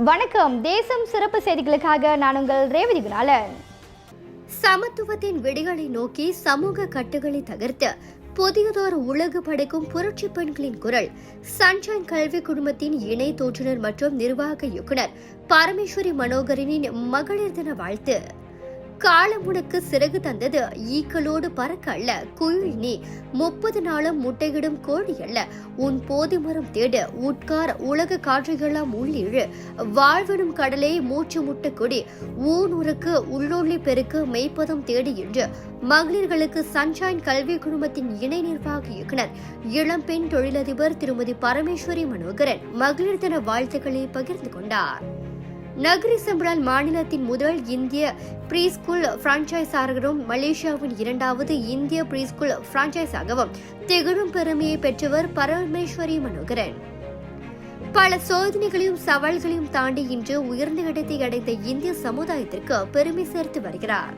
வணக்கம். தேசம் சிறப்பு செய்திகளுக்காக நான் உங்கள் ரேவதி குணாலன். சமத்துவத்தின் விடிகளை நோக்கி சமூக கட்டுகளை தகர்த்து புதியதோர் உலகு படைக்கும் புரட்சி பெண்களின் குரல். சன்ஷைன் கல்வி குழுமத்தின் இணை தோற்றுநர் மற்றும் நிர்வாக இயக்குனர் பரமேஸ்வரி மனோகரனின் மகளிர் தின வாழ்த்து. காலமுனக்கு சிறகு தந்தது ஈக்களோடு பறக்க அல்ல, குயில் நீ 30 நாளும் முட்டையிடும் கோழி அல்ல. உன் போதி மரம் தேடு, உட்கார் உலக காற்றையெல்லாம் உள்ளிழு. வாழ்விடும் கடலை மூச்சு முட்ட கொடி, ஊனுருக்கு உள்ளொள்ளி பெருக்கு மெய்ப்பதம் தேடி என்று மகளிர்களுக்கு சன்ஷைன் கல்வி குழுமத்தின் இணை நிர்வாக இயக்குனர் இளம்பெண் தொழிலதிபர் திருமதி பரமேஸ்வரி மனோகரன் மகளிர் தின வாழ்த்துக்களை பகிர்ந்து கொண்டார். நகரி சம்பரால் மாநிலத்தின் முதல் இந்திய பிரீஸ்கூல் பிரான்சைஸாகவும் மலேசியாவின் 2வது இந்திய பிரீஸ்கூல் பிரான்சைஸாகவும் திகழும் பெருமையை பெற்றவர் பரமேஸ்வரி மனோகரன். பல சோதனைகளையும் சவால்களையும் தாண்டி இன்று உயர்ந்த இடத்தை அடைந்த இந்திய சமுதாயத்திற்கு பெருமை சேர்த்து வருகிறார்.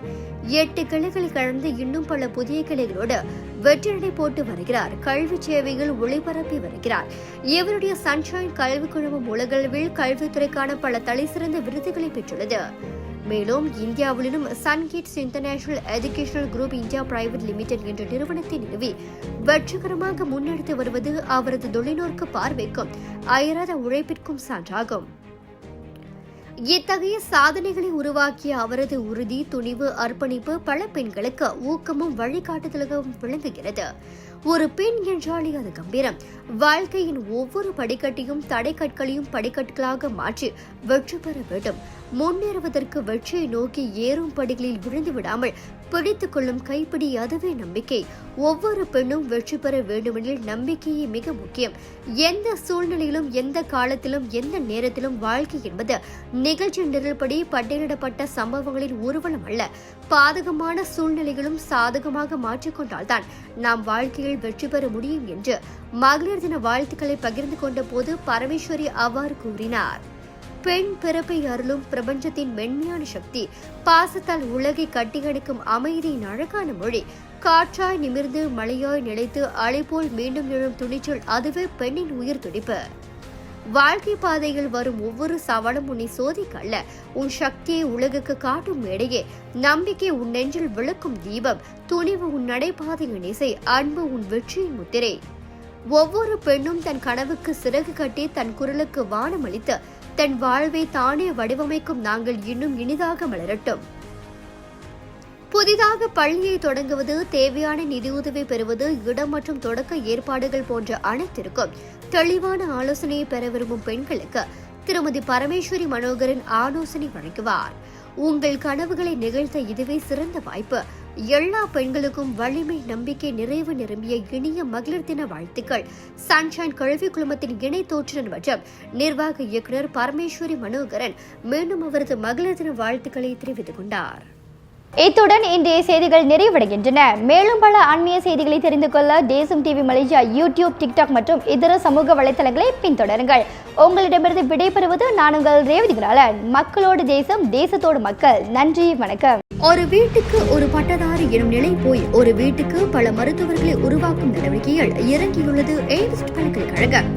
8 கிளைகளை கடந்து இன்னும் பல புதிய கிளைகளோடு வெற்றிநடை போட்டு வருகிறார். கல்வி சேவைகள் ஒளிபரப்பி வருகிறார். இவருடைய சன்ஷைன் கல்வி குழுமம் உலகளவில் கல்வித்துறைக்கான பல தலைசிறந்த விருதுகளை பெற்றுள்ளது. மேலும் இந்தியாவிலும் Sunkids international educational group India private limited என்ற நிறுவனத்தை நிறுவி வெற்றிகரமாக முன்னெடுத்து வருவது அவரது தொலைநோக்கு பார்வைக்கும் அயராத உழைப்பிற்கும் சான்றாகும். இத்தகைய சாதனைகளை உருவாக்கிய அவரது உறுதி, துணிவு, அர்ப்பணிப்பு பல பெண்களுக்கு ஊக்கமும் வழிகாட்டுதலாகவும் விளங்குகிறது. ஒரு பெண் என்றாலே அது கம்பீரம். வாழ்க்கையின் ஒவ்வொரு படிக்கட்டையும் தடைக்கற்களையும் படிக்கட்டுகளாக மாற்றி வெற்றி பெற வேண்டும். முன்னேறுவதற்கு வெற்றியை நோக்கி ஏறும் படிகளில் விழுந்து விடாமல் பிடித்துக் கொள்ளும் கைப்பிடி, அதுவே நம்பிக்கை. ஒவ்வொரு பெண்ணும் வெற்றி பெற வேண்டுமெனில் நம்பிக்கையே மிக முக்கியம். எந்த சூழ்நிலையிலும், எந்த காலத்திலும், எந்த நேரத்திலும் வாழ்க்கை என்பது நிகழ்ச்சி நிரல்படி பட்டியலிடப்பட்ட சம்பவங்களின் ஊர்வலம் அல்ல. பாதகமான சூழ்நிலைகளும் சாதகமாக மாற்றிக்கொண்டால்தான் நாம் வாழ்க்கையில் வெற்றி பெற முடியும் என்று மகளிர் தின வாழ்த்துக்களை பகிர்ந்து கொண்ட போது பரமேஸ்வரி அவ்வாறு கூறினார். பெண் பிறப்பை அருளும் பிரபஞ்சத்தின் மென்மையான சக்தி, பாசத்தால் உலகை கட்டியணைக்கும் அமைதியின் அழகான மொழி, காற்றாய் நிமிர்ந்து மழையாய் நிலைத்து அலைபோல் மீண்டும் எழும் துணிச்சல், அதுவே பெண்ணின் உயிர் துடிப்பு. வாழ்க்கை பாதையில் வரும் ஒவ்வொரு சவாலும் உன்னை சோதிக்க அல்ல, உன் சக்தியை உலகுக்கு காட்டும் மேடையே. நம்பிக்கை உன் நெஞ்சில் விளக்கும் தீபம், துணிவு உன் நடைபாதையின் இசை, அன்பு உன் வெற்றியின் முத்திரை. ஒவ்வொரு பெண்ணும் தன் கனவுக்கு சிறகு கட்டி தன் குரலுக்கு வானம் அளித்து தன் வாழ்வை தானே வடிவமைக்கும் நாங்கள் இன்னும் இனிதாக மலரட்டும். புதிதாக பள்ளியை தொடங்குவது, தேவையான நிதியுதவி பெறுவது, இடம் மற்றும் தொடக்க ஏற்பாடுகள் போன்ற அனைத்திற்கும் தெளிவான ஆலோசனையை பெற விரும்பும் பெண்களுக்கு திருமதி பரமேஸ்வரி மனோகரன் ஆலோசனை வழங்குவார். உங்கள் கனவுகளை நிகழ்த்த இதுவே சிறந்த வாய்ப்பு. எல்லா பெண்களுக்கும் வலிமை, நம்பிக்கை, நிறைவு நிரம்பிய இனிய மகளிர் தின வாழ்த்துக்கள். சன்ஷைன் கல்வி குழுமத்தின் இணை தோற்றுநர் மற்றும் நிர்வாக இயக்குனர் பரமேஸ்வரி மனோகரன் மீண்டும் அவரது மகளிர் தின வாழ்த்துக்களை தெரிவித்துக் கொண்டார். இத்துடன் இன்றைய செய்திகள் நிறைவடைகின்றன. மேலும் பல ஆன்மீக செய்திகளை தெரிந்து கொள்ள தேசம் டிவி மலேசியா யூடியூப், டிக்டாக் மற்றும் இதர சமூக வலைதளங்களை பின்தொடருங்கள். உங்களிடமிருந்து விடைபெறுவது நான் உங்கள் ரேவதி குணாலன். மக்களோடு தேசம், தேசத்தோடு மக்கள். நன்றி, வணக்கம். ஒரு வீட்டுக்கு ஒரு பட்டதாரி எனும் நிலை போய் ஒரு வீட்டுக்கு பல மருத்துவர்களை உருவாக்கும் நடவடிக்கையில் இறங்கியுள்ளது எய்ம்ஸ் பல்கலைக்கழகம்.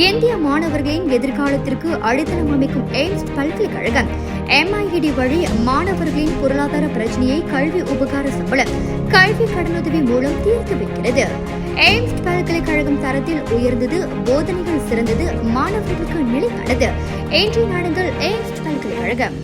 இந்திய மாணவர்களின் எதிர்காலத்திற்கு அடித்தளம் அமைக்கும் எய்ம்ஸ் பல்கலைக்கழகம் MIED வழி மாணவர்களின் பொருளாதார பிரச்சனையை கல்வி உபகார சம்பளம், கல்வி கடனுதவி மூலம் தீர்த்து வைக்கிறது. எய்ம்ஸ் பல்கலைக்கழகம் தரத்தில் உயர்ந்தது, போதனைகள் சிறந்தது, மாணவர்களுக்கு நிலையானது. இன்றைய நாடுகள் எய்ம்ஸ் பல்கலைக்கழகம்.